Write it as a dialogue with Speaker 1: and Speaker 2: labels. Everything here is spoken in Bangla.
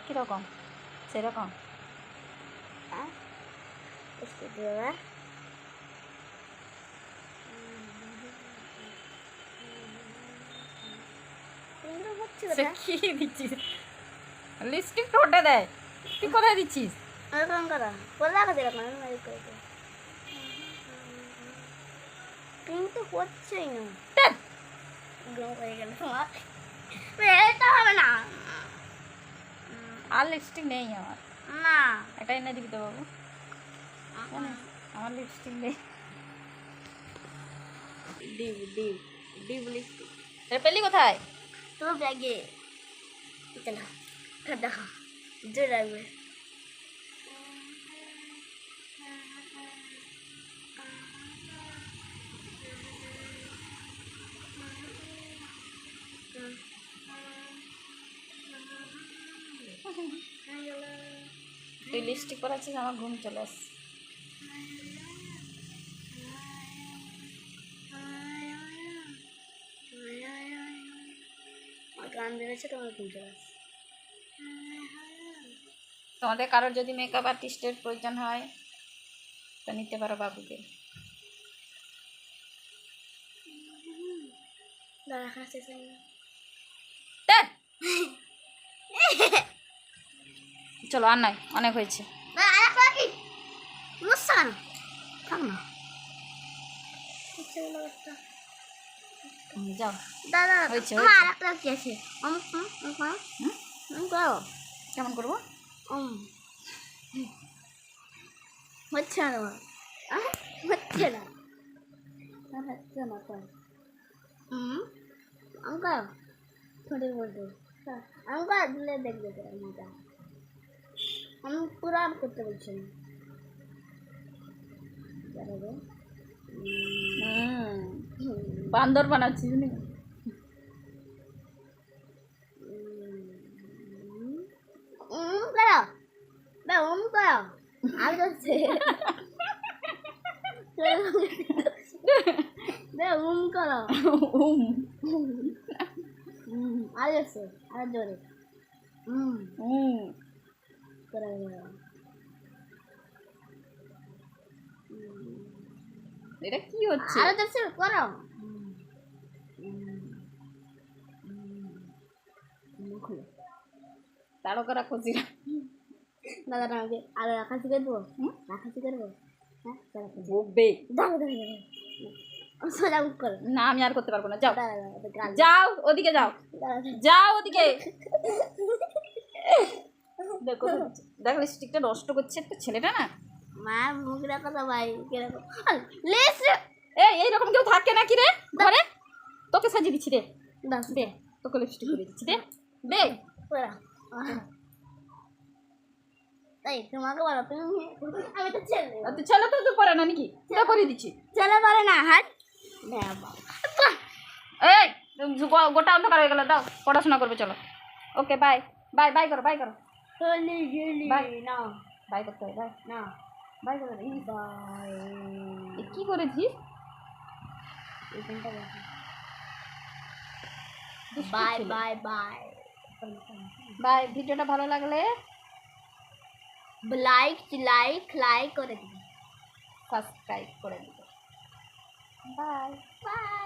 Speaker 1: কিরকম সেরকম কি দিচ্ছিস লিপস্টিক ঠোঁটে দেয় তুই কোথায় দিচ্ছিস
Speaker 2: কিন্তু হচ্ছেই না
Speaker 1: ধ্যাৎ,
Speaker 2: গ্রো হয়ে গেল তোমার এটা হবে না
Speaker 1: আর লিপস্টিক নেই আমার
Speaker 2: না
Speaker 1: এটা এনে দিবি তো বাবু জানিস, আমার লিপস্টিক নেই
Speaker 2: ডিপ ডিপ ডিপ লিপস্টিক
Speaker 1: এটা পেলি কোথায়
Speaker 2: তোর ব্যাগে চলো দেখো জোর লাগবে
Speaker 1: তুই লিপস্টিক পরাচ্ছিস আমার ঘুম চলে আসছে
Speaker 2: আমার গান বেরোচ্ছে তোমার ঘুম চলে আসছে
Speaker 1: তোমাদের কারোর যদি মেকআপ আর্টিস্টের প্রয়োজন হয় তো নিতে পারো বাবুকে
Speaker 2: দাদা খাচ্ছে চাই
Speaker 1: ধ্যাৎ। চলো আর নয় অনেক হয়েছে
Speaker 2: মুস্কান থাক না
Speaker 1: যাও
Speaker 2: দাদা
Speaker 1: হয়েছে,
Speaker 2: আমার
Speaker 1: হয়েছে।
Speaker 2: আরেকটা কি আছে করো
Speaker 1: কেমন করবো
Speaker 2: হচ্ছে না তোমার হচ্ছে না হচ্ছে না কর অঙ্কা ছোটের বলতে অঙ্কা দিলে দেখবে মজা আমি পুরো আর করতে বলছি না
Speaker 1: বান্দর বানাচ্ছিস নি
Speaker 2: করো করো আর করছে করো আর করছে আর জোরে করে
Speaker 1: এটা কি হচ্ছে
Speaker 2: আর করছে করো
Speaker 1: তারকারা খুঁজিরা
Speaker 2: দাদা আমাকে আর রাখাছি করবো রাখাছি করবো হ্যাঁ
Speaker 1: বকবে
Speaker 2: সোজা মুখ করো
Speaker 1: না আমি আর করতে পারবো না যাও
Speaker 2: দাদা
Speaker 1: যাও ওদিকে যাও যাও ওদিকে দেখো দেখো লিপস্টিকটা নষ্ট করছে একটা ছেলেটা না
Speaker 2: মা মুখ রাখো তো ভাই কিরকম লেস
Speaker 1: এইরকম কেউ থাকে নাকি রে ঘরে তোকে সাজিয়ে দিচ্ছি রে
Speaker 2: দাস
Speaker 1: দে তোকে লিপস্টিক করে দিচ্ছি দে দে
Speaker 2: পড়া তাই তোমাকে বলো তুমি আমি তো ছেলে
Speaker 1: আর তুই ছেলে তো তুই পরে না নাকি তুই করে দিচ্ছি
Speaker 2: ছেলে পারে না হাট
Speaker 1: এই গোটা অন্ধকার হয়ে গেল দাও পড়াশোনা করবে চলো ওকে বাই বাই বাই করো বাই করো
Speaker 2: চলে গেলি
Speaker 1: বাই
Speaker 2: না
Speaker 1: বাই করতে হবে বাই
Speaker 2: না
Speaker 1: বাই করো
Speaker 2: বাই
Speaker 1: কি করেছিস
Speaker 2: এখানটা বাই বাই বাই
Speaker 1: বাই ভিডিওটা ভালো লাগলে
Speaker 2: লাইক লাইক লাইক করে দিবি
Speaker 1: সাবস্ক্রাইব করে দিবে বাই
Speaker 2: বাই